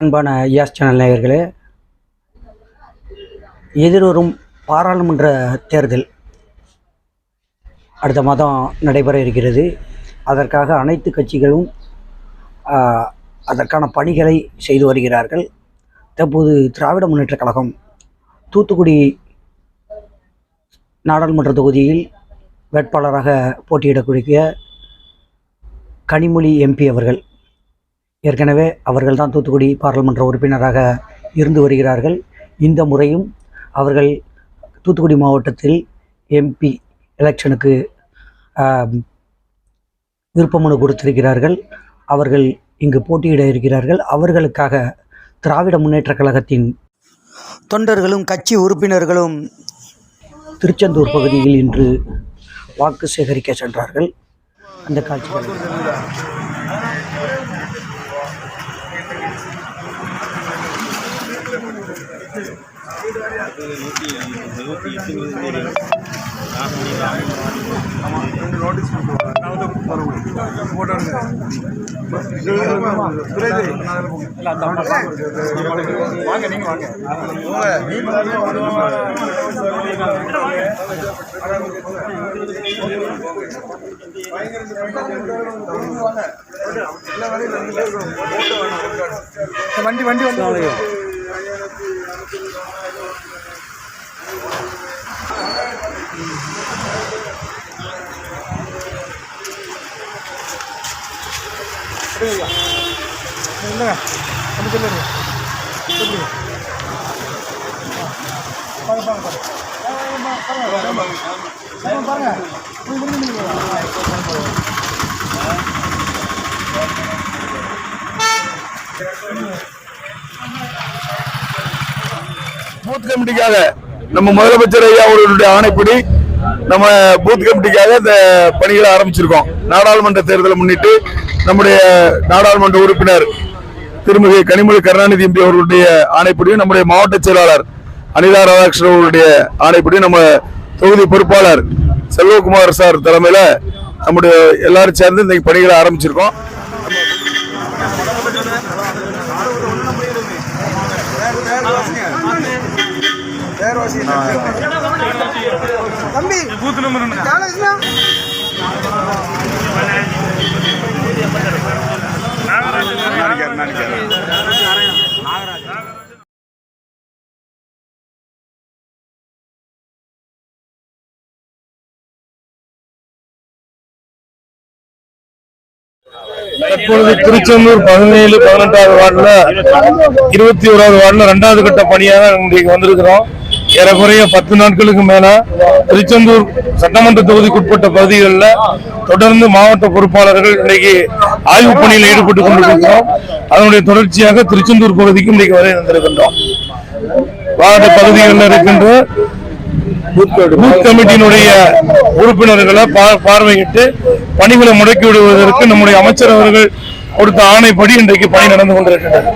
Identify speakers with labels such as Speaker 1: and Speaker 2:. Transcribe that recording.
Speaker 1: அன்பான ஐயாஸ் சேனல் நேயர்களே, எதிர்வரும் பாராளுமன்ற தேர்தல் அடுத்த மாதம் நடைபெற இருக்கிறது. அதற்காக அனைத்து கட்சிகளும் அதற்கான பணிகளை செய்து வருகிறார்கள். தற்போது திராவிட முன்னேற்றக் கழகம் தூத்துக்குடி நாடாளுமன்ற தொகுதியில் வேட்பாளராக போட்டியிடக்கூடிய கனிமொழி எம்பி அவர்கள் ஏற்கனவே அவர்கள்தான் தூத்துக்குடி பாராளுமன்ற உறுப்பினராக இருந்து வருகிறார்கள். இந்த முறையும் அவர்கள் தூத்துக்குடி மாவட்டத்தில் எம்பி எலெக்ஷனுக்கு விருப்பமனு கொடுத்திருக்கிறார்கள். அவர்கள் இங்கு போட்டியிட இருக்கிறார்கள். அவர்களுக்காக திராவிட முன்னேற்றக் கழகத்தின் தொண்டர்களும் கட்சி உறுப்பினர்களும் திருச்செந்தூர் பகுதியில் இன்று வாக்கு சேகரிக்க சென்றார்கள். அந்த காட்சிகள்
Speaker 2: வண்டி வந்து இல்லைங்க நம்ம சொல்லுங்க
Speaker 3: பூத் கமிட்டிக்காக நம்ம முதலமைச்சர் ஐயா அவர்களுடைய ஆணைப்படி நம்ம பூத் கமிட்டிக்காக இந்த பணிகளை ஆரம்பிச்சிருக்கோம். நாடாளுமன்ற தேர்தலை முன்னிட்டு நம்முடைய நாடாளுமன்ற உறுப்பினர் திருமதி கனிமொழி கருணாநிதி எம்பி அவர்களுடைய ஆணைப்படியும் நம்முடைய மாவட்ட செயலாளர் அனிதா ராதாகிருஷ்ணன் அவர்களுடைய ஆணைப்படியும் நம்ம தொகுதி பொறுப்பாளர் செல்வகுமார் சார் தலைமையில நம்முடைய எல்லாரும் சேர்ந்து இந்த பணிகளை ஆரம்பிச்சிருக்கோம்.
Speaker 2: தம்பி பூத் நம்பர்
Speaker 4: தற்பொழுது திருச்செந்தூர் 17, 18வது வார்டுல 21வது வார்டுல 2வது கட்ட பணியாக இன்றைக்கு வந்திருக்கிறோம். ஏறக்குறைய 10 நாட்களுக்கு மேல திருச்செந்தூர் சட்டமன்ற தொகுதிக்குட்பட்ட பகுதிகளில் தொடர்ந்து மாவட்ட பொறுப்பாளர்கள் இன்றைக்கு ஆய்வு பணியில் ஈடுபட்டுக் கொண்டிருக்கிறோம். அதனுடைய தொடர்ச்சியாக திருச்செந்தூர் பகுதிக்கு இன்றைக்கு வரை வந்திருக்கின்றோம். வார்டு பகுதிகளில் இருக்கின்ற பூத் கமிட்டியினுடைய உறுப்பினர்களை பார்வையிட்டு பணிகளை முடக்கி விடுவதற்கு நம்முடைய அமைச்சர் அவர்கள் கொடுத்த ஆணைப்படி இன்றைக்கு பணி நடந்து கொண்டிருக்கின்றனர்.